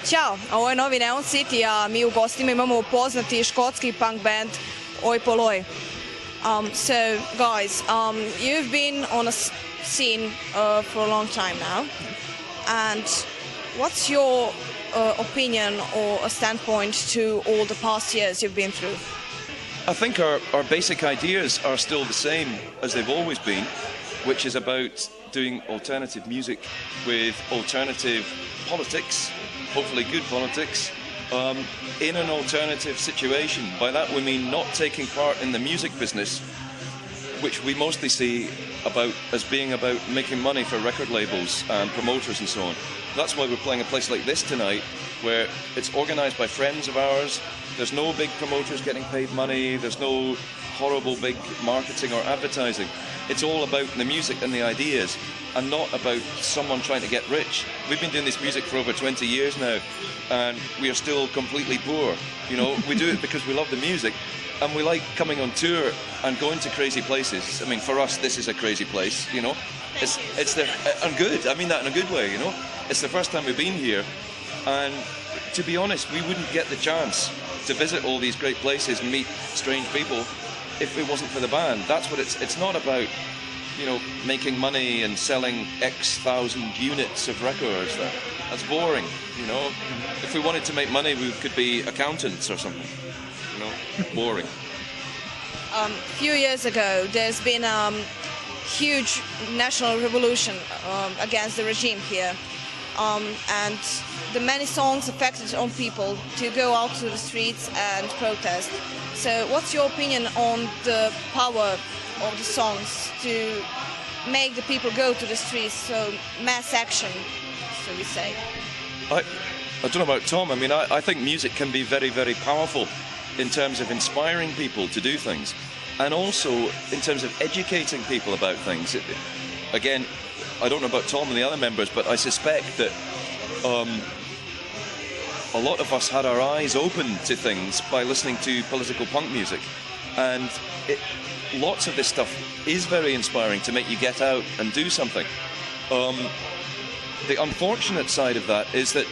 Ćao, ovo je novi Neon City, a mi u gostima imamo poznati škotski punk band polloi. So guys, you've been on a scene for a long time now, and what's your opinion or a standpoint to all the past years you've been through? I think our basic ideas are still the same as they've always been, which is about doing alternative music with alternative politics, hopefully good politics, in an alternative situation. By that we mean not taking part in the music business, which we mostly see as being about making money for record labels and promoters and so on. That's why we're playing a place like this tonight, where it's organised by friends of ours. There's no big promoters getting paid money, there's no horrible big marketing or advertising. It's all about the music and the ideas, and not about someone trying to get rich. We've been doing this music for over 20 years now, and we are still completely poor. You know, we do it because we love the music, and we like coming on tour and going to crazy places. I mean, for us, this is a crazy place, you know. And good, I mean that in a good way, you know. It's the first time we've been here, and to be honest, we wouldn't get the chance to visit all these great places and meet strange people if it wasn't for the band. That's what it's not about, you know, making money and selling X thousand units of records. That's boring, you know. If we wanted to make money, we could be accountants or something, you know. Boring. A few years ago, there's been a huge national revolution against the regime here, and the many songs affected on people to go out to the streets and protest. So what's your opinion on the power of the songs to make the people go to the streets, so mass action, so we say? I don't know about Tom. I mean, I think music can be very, very powerful in terms of inspiring people to do things, and also in terms of educating people about things. Again, I don't know about Tom and the other members, but I suspect that a lot of us had our eyes open to things by listening to political punk music, and lots of this stuff is very inspiring to make you get out and do something. The unfortunate side of that is that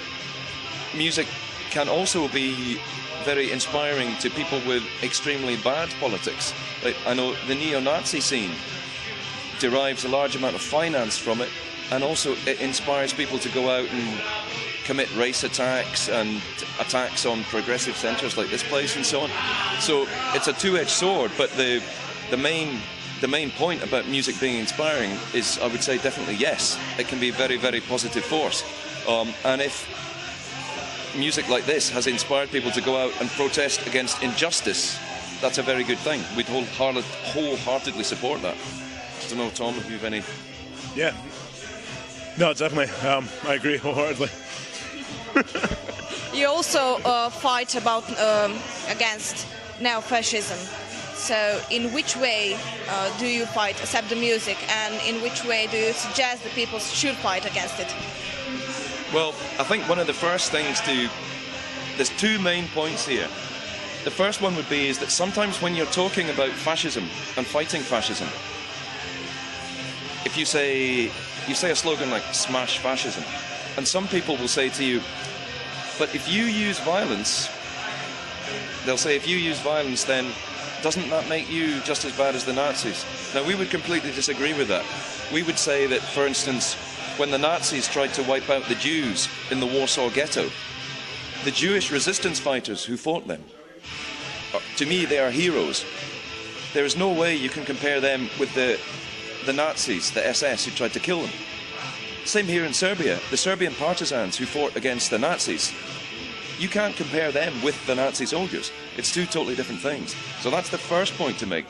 music can also be very inspiring to people with extremely bad politics. Like, I know the neo-Nazi scene derives a large amount of finance from it, and also it inspires people to go out and commit race attacks and attacks on progressive centres like this place and so on. So it's a two-edged sword, but the main point about music being inspiring is, I would say, definitely yes, it can be a very, very positive force. And if music like this has inspired people to go out and protest against injustice, that's a very good thing. We'd wholeheartedly support that. I don't know, Tom, if you have any... Yeah. No, definitely. I agree wholeheartedly. You also fight against neo-fascism. So in which way do you fight, except the music, and in which way do you suggest that people should fight against it? Well, I think one of the first things there's two main points here. The first one would be is that sometimes when you're talking about fascism and fighting fascism, if you say a slogan like "smash fascism," and some people will say to you, but if you use violence, they'll say, if you use violence, then doesn't that make you just as bad as the Nazis? Now, we would completely disagree with that. We would say that, for instance, when the Nazis tried to wipe out the Jews in the Warsaw Ghetto, the Jewish resistance fighters who fought them, to me, they are heroes. There is no way you can compare them with the Nazis, the SS, who tried to kill them. Same here in Serbia. The Serbian partisans who fought against the Nazis, you can't compare them with the Nazi soldiers. It's two totally different things. So that's the first point to make.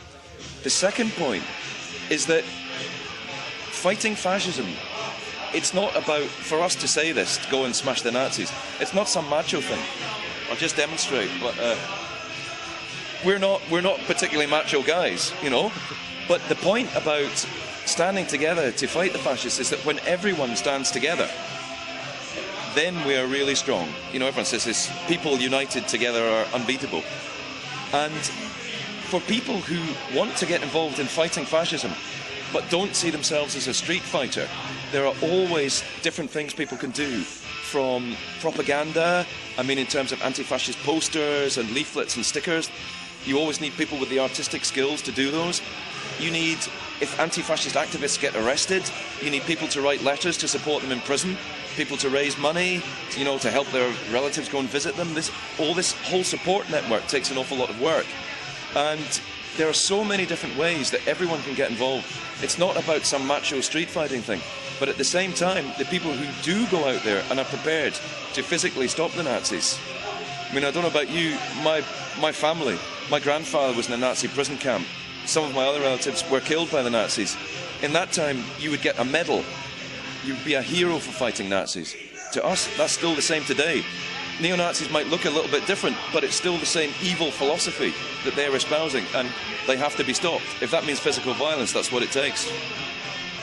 The second point is that fighting fascism, it's not about, for us to say this, to go and smash the Nazis, it's not some macho thing. I'll just demonstrate. But we're not particularly macho guys, you know. But the point about standing together to fight the fascists is that when everyone stands together, then we are really strong. You know, everyone says this, people united together are unbeatable. And for people who want to get involved in fighting fascism, but don't see themselves as a street fighter, there are always different things people can do from propaganda. I mean, in terms of anti-fascist posters and leaflets and stickers, you always need people with the artistic skills to do those. You need, if anti-fascist activists get arrested, you need people to write letters to support them in prison, people to raise money, you know, to help their relatives go and visit them. This whole support network takes an awful lot of work. And there are so many different ways that everyone can get involved. It's not about some macho street fighting thing, but at the same time, the people who do go out there and are prepared to physically stop the Nazis. I mean, I don't know about you, my family, my grandfather was in a Nazi prison camp. Some of my other relatives were killed by the Nazis. In that time, you would get a medal. You'd be a hero for fighting Nazis. To us, that's still the same today. Neo-Nazis might look a little bit different, but it's still the same evil philosophy that they're espousing, and they have to be stopped. If that means physical violence, that's what it takes.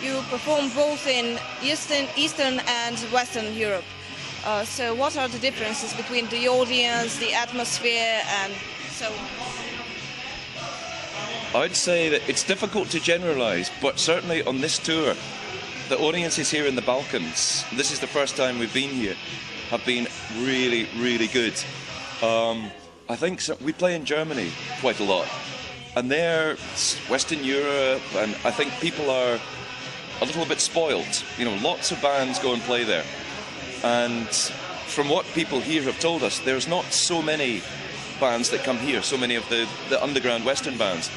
You perform both in Eastern and Western Europe. So what are the differences between the audience, the atmosphere, and so on? I'd say that it's difficult to generalize, but certainly on this tour, the audiences here in the Balkans, this is the first time we've been here, have been really, really good. I think we play in Germany quite a lot, and there, Western Europe, and I think people are a little bit spoiled. You know, lots of bands go and play there. And from what people here have told us, there's not so many bands that come here, so many of the underground Western bands.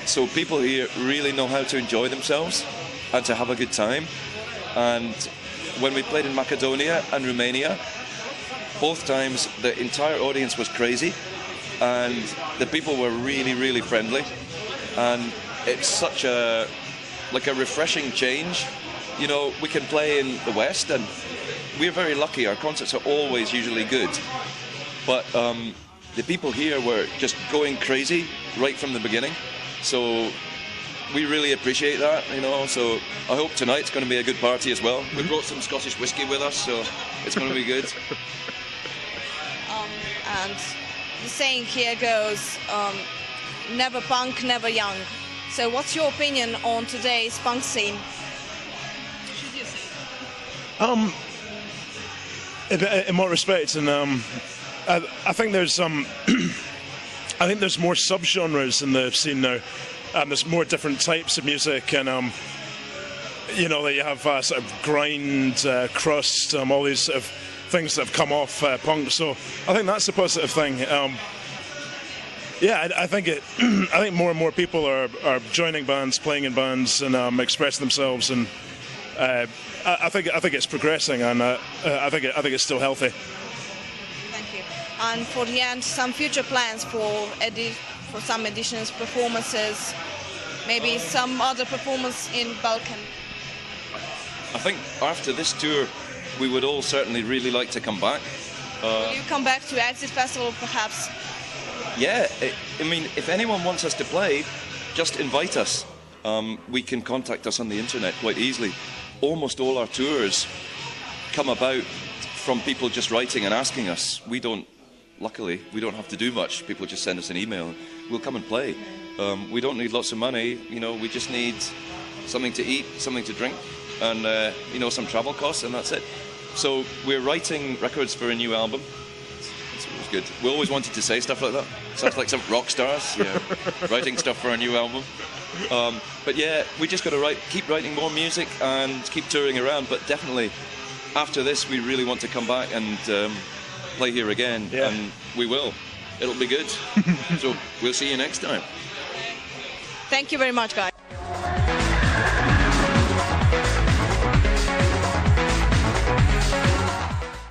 So people here really know how to enjoy themselves and to have a good time. And when we played in Macedonia and Romania, both times the entire audience was crazy and the people were really, really friendly. And it's such a refreshing change. You know, we can play in the West and we're very lucky. Our concerts are always usually good. But the people here were just going crazy right from the beginning. So we really appreciate that, you know. So I hope tonight's going to be a good party as well. We brought some Scottish whiskey with us, so it's going to be good. And the saying here goes, never punk, never young. So what's your opinion on today's punk scene? In what respect? And I think there's I think there's more subgenres in the scene now. There's more different types of music, and you know, that you have sort of grind, crust, all these sort of things that have come off punk. So I think that's a positive thing. Yeah, I think I think more and more people are joining bands, playing in bands, and expressing themselves, and I think it's progressing, and I think it's still healthy. Thank you. And for the end, some future plans for some editions, performances, maybe some other performance in Balkan. I think after this tour, we would all certainly really like to come back. Will you come back to Exit Festival, perhaps? Yeah, I mean, if anyone wants us to play, just invite us. We can contact us on the internet quite easily. Almost all our tours come about from people just writing and asking us. Luckily, we don't have to do much. People just send us an email. We'll come and play. We don't need lots of money. You know, we just need something to eat, something to drink, and you know, some travel costs, and that's it. So we're writing records for a new album. It's always good. We always wanted to say stuff like that. Sounds like some rock stars, you know, writing stuff for a new album. But yeah, we just got to keep writing more music and keep touring around. But definitely, after this, we really want to come back and play here again, and we will. It'll be good. So we'll see you next time. Thank you very much, guys.